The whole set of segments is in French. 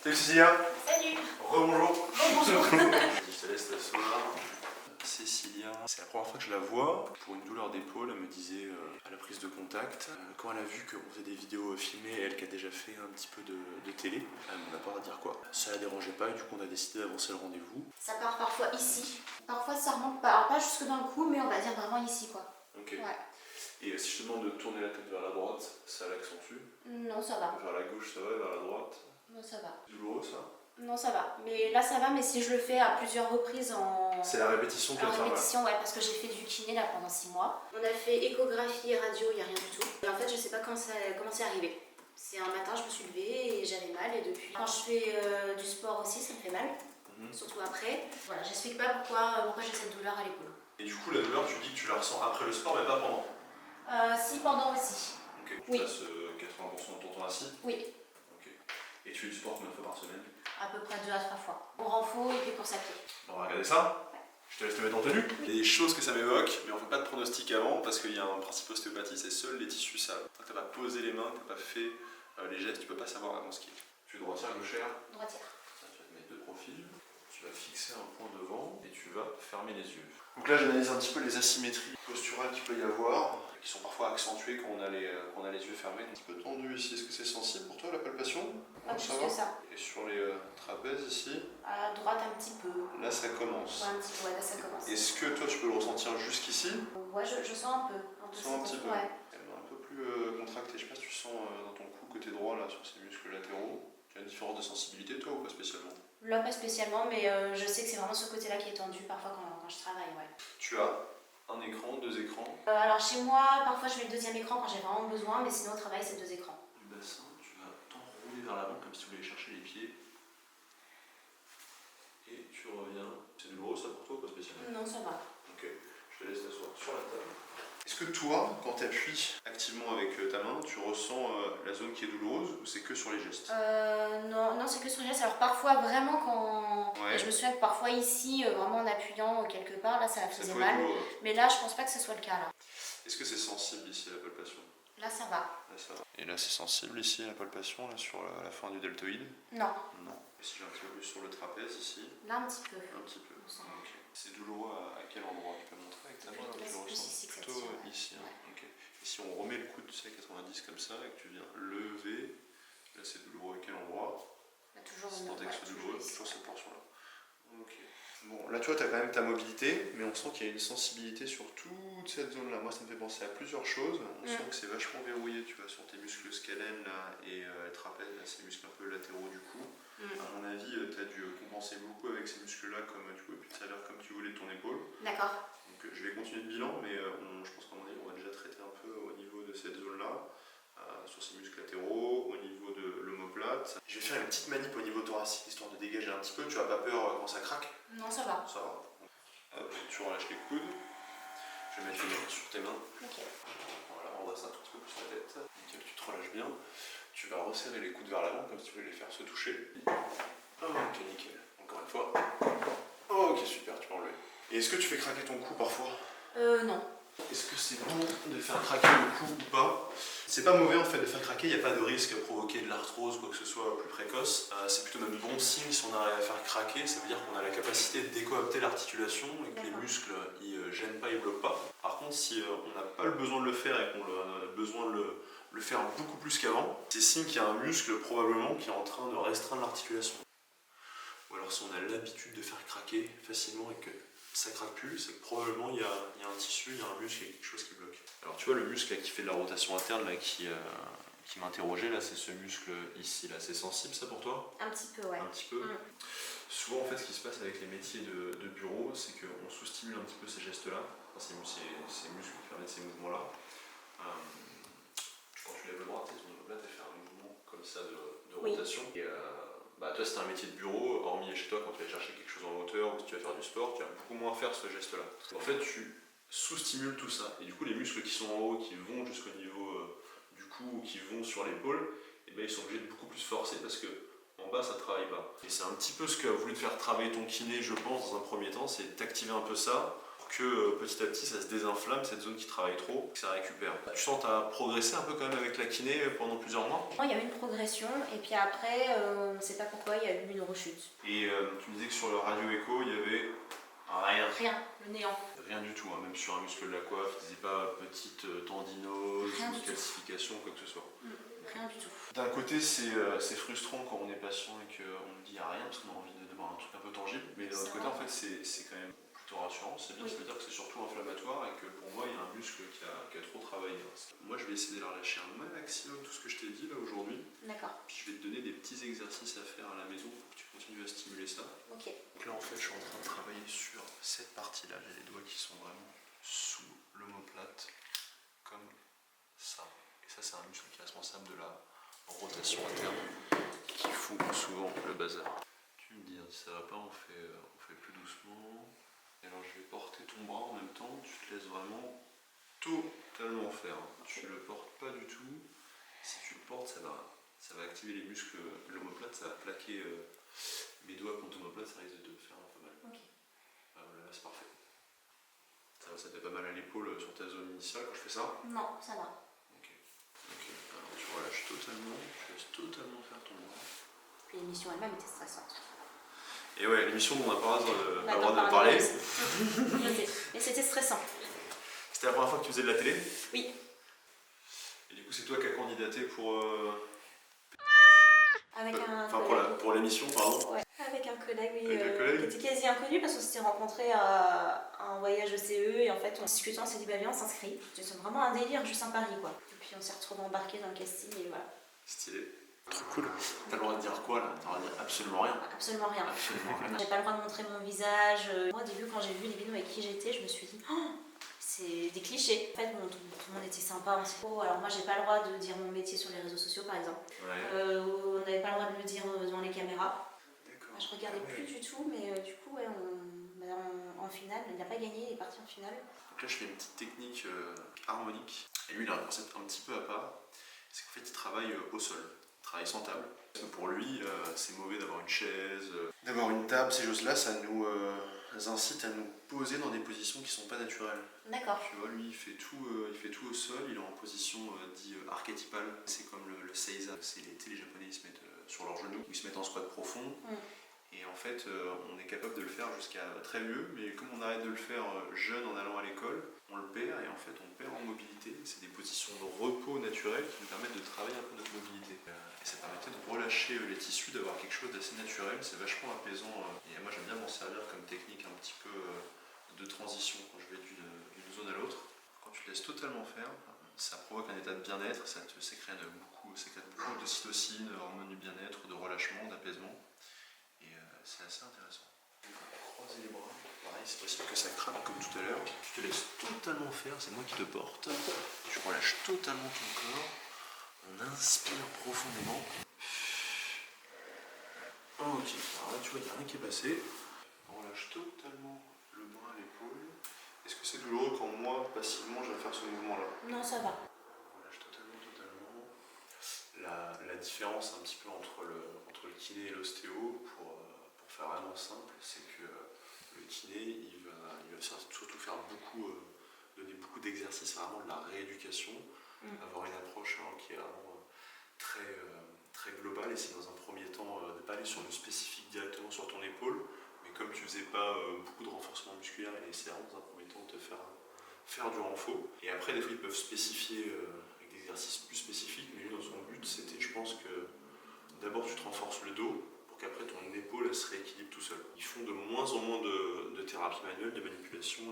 Salut Cécilia. Salut. Rebonjour. Bonjour. Je te laisse t'asseoir. Cécilia, c'est la première fois que je la vois. Pour une douleur d'épaule, elle me disait à la prise de contact, quand elle a vu qu'on faisait des vidéos filmées, elle qui a déjà fait un petit peu de télé, elle m'en a pas à dire quoi. Ça la dérangeait pas et du coup on a décidé d'avancer le rendez-vous. Ça part parfois ici. Parfois ça remonte pas, alors pas jusque dans le cou, mais on va dire vraiment ici quoi. Ok. Ouais. Et si je te demande de tourner la tête vers la droite, ça l'accentue. Non, ça va. Vers la gauche ça va et vers la droite. Non, ça va. C'est douloureux ça? Non, ça va. Mais là ça va, mais si je le fais à plusieurs reprises en... C'est la répétition qui va faire mal. répétition, ouais, parce que j'ai fait du kiné là pendant 6 mois. On a fait échographie et radio, il n'y a rien du tout. Et en fait, je sais pas comment c'est arrivé. C'est un matin, je me suis levée et j'avais mal, et depuis. Quand je fais du sport aussi, ça me fait mal. Surtout après. Voilà, j'explique pas pourquoi j'ai cette douleur à l'épaule. Et du coup, la douleur, tu dis que tu la ressens après le sport, mais pas pendant. Si, pendant aussi. Ok. Oui. Tu passes 80% de ton temps assis. Oui. Ok. Et tu fais du sport combien de fois par semaine? À peu près 2 à 3 fois. Pour renfort et puis pour sa pied. On va regarder ça. Je te laisse te mettre en tenue. Des choses que ça m'évoque, mais on fait pas de pronostic avant parce qu'il y a un principe ostéopathie, c'est seuls les tissus savent. Tant que tu n'as pas posé les mains, que tu n'as pas fait les gestes, tu peux pas savoir avant ce qui est. Tu es droitière, gauchère? Droitière. Tu vas te mettre deux profils, tu vas fixer un point devant et tu vas fermer les yeux. Donc là j'analyse un petit peu les asymétries posturales qu'il peut y avoir, qui sont parfois accentuées quand on a les yeux fermés. Un petit peu tendu ici, est-ce que c'est sensible pour toi la palpation? Pas plus que ça. Et sur les trapèzes ici? À droite un petit peu. Là ça commence. Ouais, un petit peu, ouais, là ça commence. Est-ce que toi tu peux le ressentir jusqu'ici? Ouais, je sens un peu. Tu sens un petit peu? Ouais. Elle est un peu plus contractée. Je sais pas si tu sens dans ton cou côté droit là sur ces muscles latéraux. Tu as une différence de sensibilité toi ou pas spécialement? Là pas spécialement, mais je sais que c'est vraiment ce côté-là qui est tendu parfois quand je travaille, ouais. Tu as un écran, deux écrans? Alors chez moi, parfois je mets le deuxième écran quand j'ai vraiment besoin, mais sinon au travail c'est 2 écrans. Du bassin, tu vas t'enrouler vers l'avant comme si tu voulais chercher les pieds. Et tu reviens. C'est douloureux ça pour toi ou pas spécialement? Non, ça va. Ok, je te laisse t'asseoir sur la table. Est-ce que toi, quand tu appuies activement avec ta main, tu ressens la zone qui est douloureuse ou c'est que sur les gestes? Non, c'est que sur les gestes. Alors parfois vraiment quand... Ouais. Et je me souviens que parfois ici, vraiment en appuyant quelque part, là ça faisait peut mal. être douloureux. Mais là je pense pas que ce soit le cas là. Est-ce que c'est sensible ici la palpation? Là ça va. Là, ça va. Et là c'est sensible ici la palpation, là sur la fin du deltoïde? Non. Non. Et si j'ai un petit peu plus sur le trapèze ici? Là un petit peu. Un petit peu. On sent. Ok. C'est douloureux à quel endroit? Tu peux montrer avec ta main? Là, Tu c'est plus ressens ici que ça plutôt tient, ouais. ici. Hein. Ouais. Ok. Et si on remet le coude, tu sais, 90 comme ça, et que tu viens lever, là c'est douloureux à quel endroit? Là, toujours C'est une tant que c'est douloureux, ici. toujours cette portion-là. Ok. Bon, là tu vois, tu as quand même ta mobilité, mais on sent qu'il y a une sensibilité sur toute cette zone-là. Moi, ça me fait penser à plusieurs choses. On sent que c'est vachement verrouillé, tu vois, sur tes muscles scalènes là, et trapèzes, là, ces muscles un peu latéraux du cou. À mon avis, tu as dû compenser beaucoup avec ces muscles-là, comme tu pouvais plus tout à l'heure, comme tu voulais ton épaule. D'accord. Donc je vais continuer le bilan, mais je pense qu'à mon avis, on va déjà traiter un peu au niveau de cette zone-là, sur ces muscles latéraux, au niveau de l'omoplate. Je vais faire une petite manip au niveau thoracique, histoire de dégager un petit peu. Tu n'as pas peur quand ça craque? Non, ça va. Ça va. Hop, tu relâches les coudes. Je vais mettre une main sur tes mains. Ok. Voilà, on redresse un tout petit peu plus la tête. Nickel, tu te relâches bien. Tu vas resserrer les coudes vers l'avant comme si tu voulais les faire se toucher. Ok, nickel. Encore une fois. Ok, super, tu peux enlever. Et est-ce que tu fais craquer ton cou parfois? Non. Est-ce que c'est bon de faire craquer le cou ou pas? C'est pas mauvais en fait de faire craquer, il n'y a pas de risque à provoquer de l'arthrose ou quoi que ce soit plus précoce. C'est plutôt même bon signe si on arrive à faire craquer, ça veut dire qu'on a la capacité de décoapter l'articulation et que les muscles ils gênent pas, ils bloquent pas. Par contre, si on n'a pas le besoin de le faire et qu'on a besoin de le faire beaucoup plus qu'avant, c'est signe qu'il y a un muscle probablement qui est en train de restreindre l'articulation. Ou alors si on a l'habitude de faire craquer facilement et que ça craque plus, c'est que probablement il y a un tissu, il y a un muscle, il y a quelque chose qui bloque. Alors tu vois le muscle là, qui fait de la rotation interne là, qui m'interrogeait là, c'est ce muscle ici là, c'est sensible ça pour toi? Un petit peu, ouais. Un petit peu. Souvent en fait ce qui se passe avec les métiers de bureau, c'est qu'on sous-stimule un petit peu ces gestes là, enfin, ces muscles qui permettent ces mouvements là. Quand tu lèves le bras, ton omoplate elle fait un mouvement comme ça de rotation. Et, toi c'est un métier de bureau, hormis chez toi quand tu vas chercher quelque chose en hauteur ou si tu vas faire du sport, tu vas beaucoup moins faire ce geste là. En fait tu sous-stimules tout ça et du coup les muscles qui sont en haut, qui vont jusqu'au niveau du cou ou qui vont sur l'épaule, et ils sont obligés de beaucoup plus forcer parce que en bas ça ne travaille pas. Et c'est un petit peu ce qu'a voulu te faire travailler ton kiné je pense dans un premier temps, c'est d'activer un peu ça pour pour que petit à petit ça se désinflamme, cette zone qui travaille trop, que ça récupère. Tu sens que tu as progressé un peu quand même avec la kiné pendant plusieurs mois? Il y a eu une progression et puis après, on ne sait pas pourquoi, il y a eu une rechute. Et tu me disais que sur le radio-écho, il y avait rien. Rien, le néant. Rien du tout, hein. Même sur un muscle de la coiffe, il disait pas petite tendinose, Rien du ou calcification, quoi que ce soit. Rien du tout. D'un côté, c'est frustrant quand on est patient et qu'on ne dit rien parce qu'on a envie de voir un truc un peu tangible, mais d'un autre côté, en fait, c'est quand même plutôt rassurant. C'est bien, ça veut dire que c'est surtout inflammatoire et que pour moi, il y a un muscle qui a trop travaillé. Moi, je vais essayer de la relâcher un maximum tout ce que je t'ai dit là aujourd'hui. D'accord. Puis je vais te donner des petits exercices à faire à la maison pour que tu continues à stimuler ça. Ok. Donc là, en fait, je suis en train de travailler sur cette partie-là. J'ai les doigts qui sont vraiment sous l'omoplate, comme ça. Et ça, c'est un muscle qui est responsable de la rotation interne, qui fout souvent le bazar. Tu me dis, si ça va pas, on fait plus doucement. Et alors, je vais porter ton bras en même temps. Tu te laisses vraiment totalement faire. Tu le portes pas du tout. Si tu le portes, ça va activer les muscles de l'omoplate, ça va plaquer mes doigts contre l'omoplate, ça risque de te faire un peu mal. Ok. Ah, voilà, c'est parfait. Ça te fait pas mal à l'épaule sur ta zone initiale quand je fais ça? Non, ça va. Ok. Alors tu relâches totalement, tu laisses totalement faire ton bras. Puis l'émission elle-même était stressante. Et ouais, l'émission dont on n'a pas le droit de parler. parler. Mais c'était stressant. C'était la première fois que tu faisais de la télé? Oui. Et du coup, c'est toi qui as candidaté pour. Avec un Enfin, collègue. pour l'émission, pardon. Ouais. Avec un collègue, oui, Avec un collègue. qui était quasi inconnu parce qu'on s'était rencontrés à un voyage de CE et en fait, en discutant, on s'est dit, bah viens, on s'inscrit. C'était vraiment un délire juste à Paris, quoi. Et puis on s'est retrouvés embarqués dans le casting et voilà. Stylé. Trop cool. T'as le droit de dire quoi là? T'as le droit de dire absolument rien. Absolument rien. Absolument rien. J'ai pas le droit de montrer mon visage. Moi, au début, quand j'ai vu les vidéos avec qui j'étais, je me suis dit, oh, c'est des clichés. En fait, bon, tout le monde était sympa. On s'est dit, oh, alors moi, j'ai pas le droit de dire mon métier sur les réseaux sociaux, par exemple. Ouais. On n'avait pas le droit de le dire devant les caméras. D'accord. Je regardais plus du tout, mais du coup, ouais, en finale, il n'a pas gagné, il est parti en finale. Donc là, je fais une petite technique harmonique. Et lui, il a un concept un petit peu à part. C'est qu'en fait, il travaille au sol. Il travaille sans table. Parce que pour lui, c'est mauvais d'avoir une chaise, d'avoir une table. Ces choses-là, ça nous incite à nous poser dans des positions qui sont pas naturelles. D'accord. Tu vois, lui, il fait tout au sol. Il est en position dit archétypale. C'est comme le seiza. C'est les Japonais, ils se mettent sur leurs genoux, ou ils se mettent en squat profond. Et en fait, on est capable de le faire jusqu'à très vieux, mais comme on arrête de le faire jeune en allant à l'école, on le perd et en fait on perd en mobilité. C'est des positions de repos naturelles qui nous permettent de travailler un peu notre mobilité. Et ça permettait de relâcher les tissus, d'avoir quelque chose d'assez naturel. C'est vachement apaisant. Et moi j'aime bien m'en servir comme technique un petit peu de transition quand je vais d'une zone à l'autre. Quand tu te laisses totalement faire, ça provoque un état de bien-être, ça sécrète beaucoup de cytocine, hormones du bien-être, de relâchement, d'apaisement. Et c'est assez intéressant. Croiser les bras, pareil, c'est possible que ça craque comme tout à l'heure. Tu te laisses totalement faire, c'est moi qui te porte. Tu relâches totalement ton corps. On inspire profondément. Ok, alors là tu vois, il n'y a rien qui est passé. On relâche totalement le bras à l'épaule. Est-ce que c'est douloureux quand moi, passivement, je vais faire ce mouvement-là? Non, ça va. On relâche totalement. La différence un petit peu entre le kiné et l'ostéo, pour faire vraiment simple, c'est que le kiné, il va surtout faire donner beaucoup d'exercices, vraiment de la rééducation, avoir une approche qui est vraiment très globale, et c'est dans un premier temps de ne pas aller sur le spécifique directement sur ton épaule, mais comme tu faisais pas beaucoup de renforcement musculaire, il essaie dans un premier temps de te faire du renfort. Et après, des fois, ils peuvent spécifier avec des exercices plus spécifiques, mais lui, dans son but, c'était, je pense que d'abord, tu te renforces le dos pour qu'après, ton épaule elle se rééquilibre tout seul. Ils font de moins en moins de thérapie manuelle, de manipulation,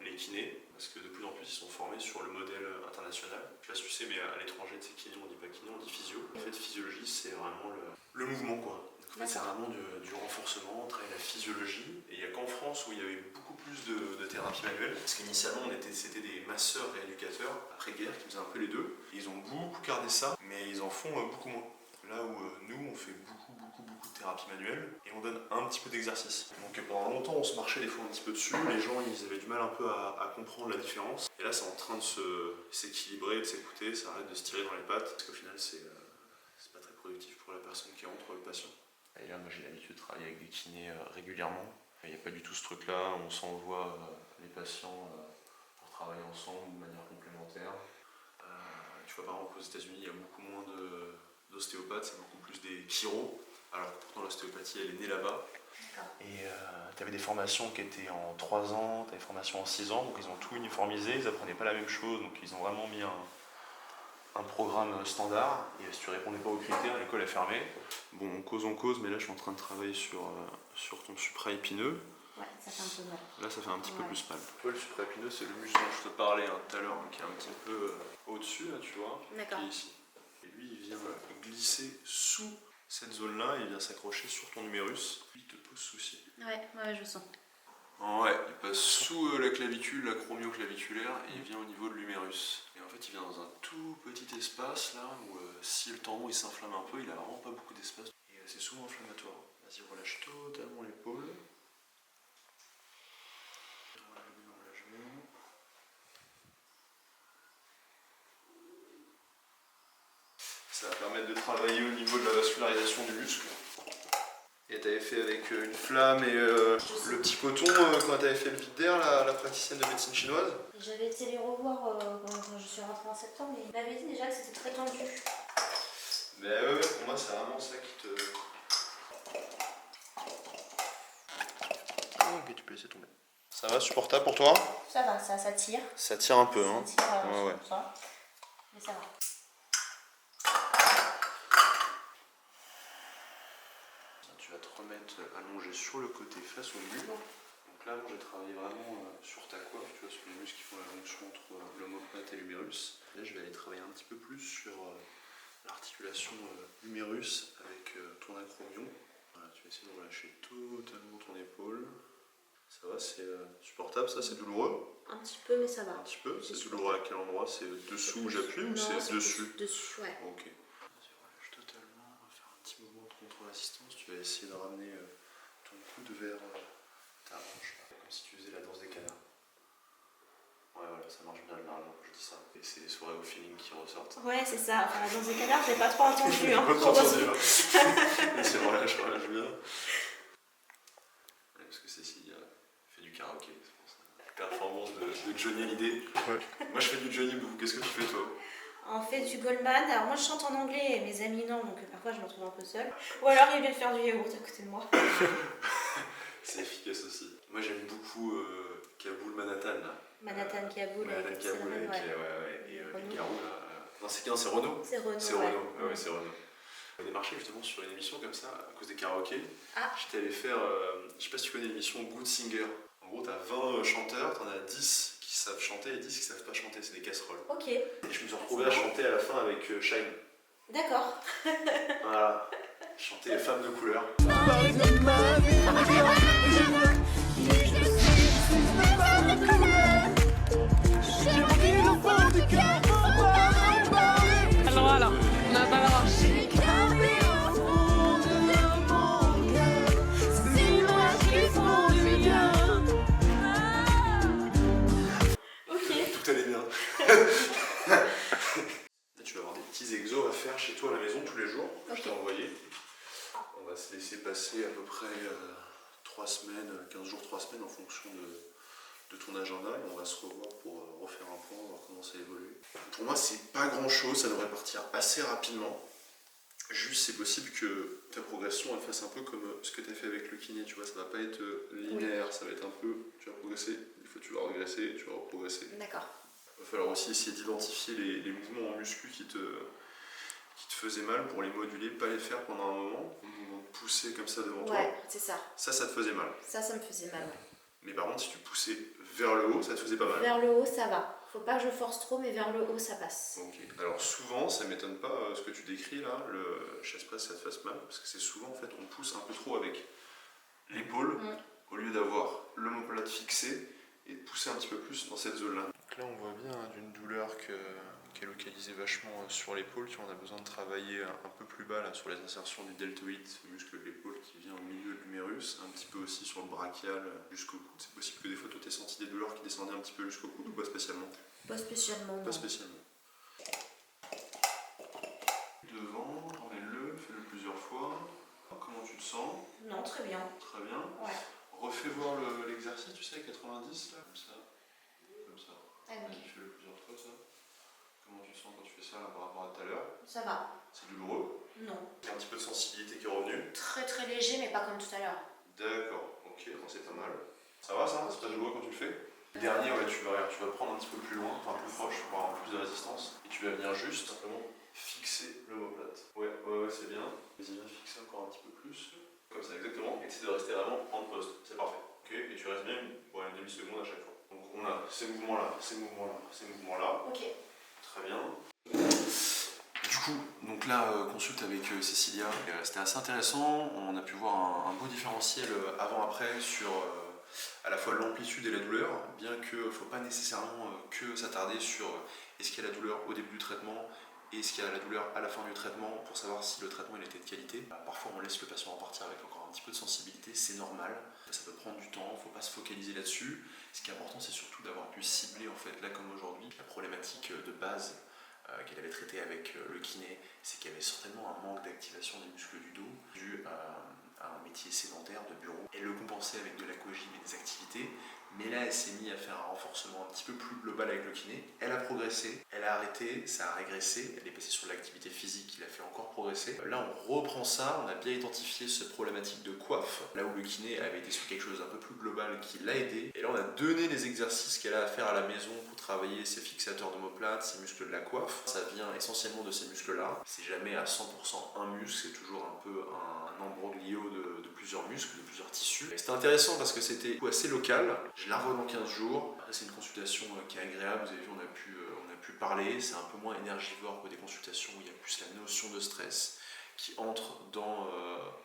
les kinés, parce que de plus en plus, ils sont formés sur le modèle international. Je sais pas si tu sais, mais à l'étranger, de ces kinés, on dit pas kiné, on dit physio. En fait, physiologie, c'est vraiment le mouvement, quoi. En fait, c'est vraiment du renforcement, on travaille la physiologie. Et il n'y a qu'en France où il y avait beaucoup plus de thérapie manuelle. Parce qu'initialement, c'était des masseurs rééducateurs après-guerre qui faisaient un peu les deux. Et ils ont beaucoup gardé ça, mais ils en font beaucoup moins. Là où nous, on fait beaucoup de thérapie manuelle et on donne un petit peu d'exercice. Donc pendant longtemps, on se marchait des fois un petit peu dessus. Les gens, ils avaient du mal un peu à comprendre la différence. Et là, c'est en train de s'équilibrer, de s'écouter. Ça arrête de se tirer dans les pattes. Parce qu'au final, c'est pas très productif pour la personne qui rentre, le patient. Et là, moi j'ai l'habitude de travailler avec des kinés régulièrement. Il n'y a pas du tout ce truc-là, on s'envoie les patients pour travailler ensemble de manière complémentaire. Tu vois, par exemple, aux États-Unis, il y a beaucoup moins d'ostéopathes, c'est beaucoup plus des chiros, alors que pourtant l'ostéopathie, elle est née là-bas. Et tu avais des formations qui étaient en 3 ans, tu avais des formations en 6 ans, donc ils ont tout uniformisé, ils apprenaient pas la même chose, donc ils ont vraiment mis un programme standard, et si tu répondais pas aux critères, l'école est fermée. Bon, on cause, mais là je suis en train de travailler sur ton supraépineux. Ouais, ça fait un peu mal. Là ça fait un petit peu plus mal. Tu vois, le supraépineux, c'est le muscle dont je te parlais tout à l'heure, qui est un petit peu au-dessus, là, tu vois, D'accord. qui est ici. Et lui, il vient glisser sous cette zone-là, il vient s'accrocher sur ton humérus, il te pose souci. Ouais, je sens. Ouais, il passe sous la clavicule, l'acromioclaviculaire, et il vient au niveau de l'humérus. Et en fait, il vient dans un tout petit espace là où si le tendon il s'inflamme un peu, il a vraiment pas beaucoup d'espace. Et c'est souvent inflammatoire. Vas-y, relâche totalement l'épaule. Relâche. Ça va permettre de travailler au niveau de la vascularisation du muscle. Et t'avais fait avec une flamme et le petit coton quand t'avais fait le vide d'air, la praticienne de médecine chinoise. J'avais été les revoir quand je suis rentrée en septembre et il m'avait dit déjà que c'était très tendu. Mais ouais, pour moi c'est vraiment ça qui te... Ok, tu peux laisser tomber. Ça va, supportable pour toi? Ça va, ça tire. Ça tire un peu, hein. Ça tire, ouais. ça. Mais ça va. Tu vas te remettre allongé sur le côté face au mur. Donc là, j'ai travaillé vraiment sur ta coiffe, tu vois, sur les muscles qui font la jonction entre l'omoplate et l'humérus. Là, je vais aller travailler un petit peu plus sur l'articulation humérus avec ton acromion. Voilà, tu vas essayer de relâcher totalement ton épaule. Ça va, c'est supportable, ça, c'est douloureux? Un petit peu, mais ça va. Un petit peu? C'est douloureux à quel endroit? C'est dessous où j'appuie ou c'est dessus? Dessus, ouais. Ok. Vas-y, relâche totalement, on va faire un petit mouvement de contrôle-assistance. Tu vas essayer de ramener ton coude vers ta hanche, comme si tu faisais la danse des canards. Ouais, voilà, ça marche bien généralement quand je dis ça. Et c'est les soirées au feeling qui ressortent. Ouais, c'est ça. Enfin, dans des canards, j'ai pas trop entendu. Hein, pas trop entendu, hein. Vas-y, relâche bien. Ouais, parce que Cécile fait du karaoké, c'est pour ça. Performance de Johnny Hallyday. Ouais. Moi je fais du Johnny Boo. Qu'est-ce que tu fais toi? On fait du Goldman. Alors moi je chante en anglais et mes amis non, donc parfois je me retrouve un peu seule. Ou alors ils viennent faire du yaourt à côté de moi. C'est efficace aussi. Moi j'aime beaucoup Kaboul Manhattan là. Manhattan Kaboul. Manhattan Kaboul avec ouais. Et les Garous là. Non, c'est bien, c'est Renaud. C'est Renaud. C'est Renaud. Ouais, c'est Renaud. On est marché justement sur une émission comme ça à cause des karaokés. Ah. J'étais allé faire, je sais pas si tu connais l'émission Good Singer. En gros, t'as 20 chanteurs, t'en as 10 qui savent chanter et 10 qui savent pas chanter, c'est des casseroles. Ok. Et je me suis retrouvé à chanter à la fin avec Shine. D'accord. Voilà. Chanter Femmes de couleur. Alors, on n'a pas le droit. Tout allait bien. Là, tu vas avoir des petits exos à faire chez toi à la maison tous les jours. Okay. Je t'ai envoyé. On va se laisser passer à peu près 3 semaines, 15 jours, 3 semaines en fonction de ton agenda et on va se revoir pour refaire un point, voir comment ça évolue. Pour moi, c'est pas grand chose, ça devrait partir assez rapidement. Juste, c'est possible que ta progression elle fasse un peu comme ce que tu as fait avec le kiné, tu vois, ça va pas être linéaire, ça va être un peu, tu vas progresser, des fois tu vas regresser, tu vas progresser. D'accord. Il va falloir aussi essayer d'identifier les mouvements en muscu qui te faisaient mal pour les moduler, pas les faire pendant un moment, pousser comme ça devant toi. Ouais, c'est ça. Ça te faisait mal. Ça me faisait mal, ouais. Mais par contre, si tu poussais vers le haut, ça te faisait pas mal. Vers le haut, ça va. Faut pas que je force trop, mais vers le haut, ça passe. Ok. Alors souvent, ça m'étonne pas ce que tu décris là, le chest press, ça te fasse mal, parce que c'est souvent en fait, on pousse un peu trop avec l'épaule, au lieu d'avoir l'omoplate fixée et de pousser un petit peu plus dans cette zone-là. Donc là, on voit bien d'une douleur qui est localisée vachement sur l'épaule. Tu vois, on a besoin de travailler un peu plus bas là, sur les insertions du deltoïde, ce muscle de l'épaule qui vient au milieu de l'humérus, un petit peu aussi sur le brachial jusqu'au coude. C'est possible que des fois, tu aies senti des douleurs qui descendaient un petit peu jusqu'au coude ou pas spécialement? Pas spécialement. Pas spécialement. Devant, remets-le, fais-le plusieurs fois. Comment tu te sens? Non, très bien. Très bien. Ouais. refais voir l'exercice, tu sais, 90 là, comme ça. Comme ça. Ah, ok. Tu fais plusieurs fois ça. Comment tu te sens quand tu fais ça là, par rapport à tout à l'heure? Ça va. C'est douloureux? Non. Il y a un petit peu de sensibilité qui est revenue. Très très léger, mais pas comme tout à l'heure. D'accord, ok, bon, c'est pas mal. Ça va ça? C'est pas douloureux quand tu le fais? Le dernier, ouais, tu vas te prendre un petit peu plus loin, enfin plus proche pour avoir plus de résistance. Et tu vas venir juste simplement fixer l'omoplate. Ouais, c'est bien. Vas-y, viens fixer encore un petit peu plus. Comme ça, exactement. Et essaie de rester vraiment en poste. C'est parfait. Ok, et tu restes bien une demi-seconde à chaque fois. Donc on a ces mouvements-là, ces mouvements-là, ces mouvements-là. Ok. Très bien. Du coup, donc là, consulte avec Cécilia, c'était assez intéressant. On a pu voir un beau différentiel avant-après sur à la fois l'amplitude et la douleur, bien qu'il ne faut pas nécessairement que s'attarder sur est-ce qu'il y a la douleur au début du traitement et est-ce qu'il y a la douleur à la fin du traitement pour savoir si le traitement il était de qualité. Parfois on laisse le patient repartir avec encore un petit peu de sensibilité, c'est normal, ça peut prendre du temps, il ne faut pas se focaliser là-dessus. Ce qui est important c'est surtout d'avoir pu cibler en fait là comme aujourd'hui la problématique de base qu'elle avait traité avec le kiné, c'est qu'il y avait certainement un manque d'activation des muscles du dos dû à un métier sédentaire de bureau. Elle le compensait avec de l'aquagym et des activités, mais là elle s'est mise à faire un renforcement un petit peu plus global avec le kiné. Elle a progressé, elle a arrêté, ça a régressé, elle est passée sur l'activité physique qui l'a fait encore progresser. Là on reprend ça, on a bien identifié cette problématique de coiffe, là où le kiné avait été sur quelque chose d'un peu plus global qui l'a aidé. Et là on a donné les exercices qu'elle a à faire à la maison pour travailler ses fixateurs d'omoplate, ses muscles de la coiffe. Ça vient essentiellement de ces muscles-là. C'est jamais à 100% un muscle, c'est toujours un peu un embroglio de plusieurs muscles, de plusieurs tissus. C'était intéressant parce que c'était assez local. Je la revois dans 15 jours. Après, c'est une consultation qui est agréable. Vous avez vu, on a pu parler. C'est un peu moins énergivore que des consultations où il y a plus la notion de stress qui entre dans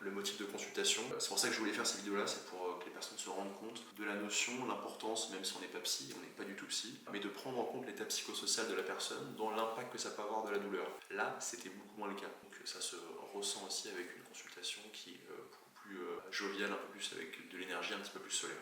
le motif de consultation. C'est pour ça que je voulais faire cette vidéo-là, c'est pour que les personnes se rendent compte de la notion, l'importance, même si on n'est pas psy, on n'est pas du tout psy, mais de prendre en compte l'état psychosocial de la personne, dans l'impact que ça peut avoir de la douleur. Là, c'était beaucoup moins le cas. Donc ça se ressent aussi avec une consultation qui est beaucoup plus joviale, un peu plus avec de l'énergie un petit peu plus solaire.